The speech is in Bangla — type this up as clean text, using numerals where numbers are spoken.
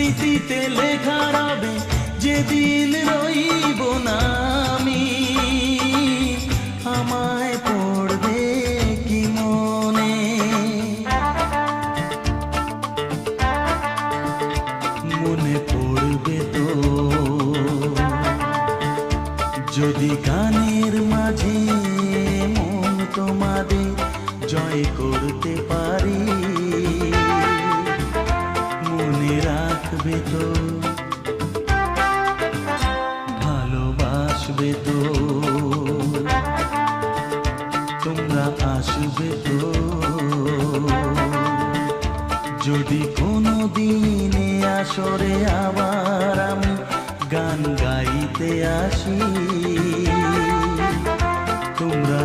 স্মৃতিতে লেখা রবে যেদিন রইব না আমি, আমায় পড়বে কি মনে? মনে পড়বে তো যদি গানের মাঝে মন তোমাদের জয় করতে পারি। মনে রাখবে তো, ভালোবাসবে তো, তোমরা আসবে তো। যদি কোনো দিনে আসরে আবার আমি গান গাইতে আসি, তোমরা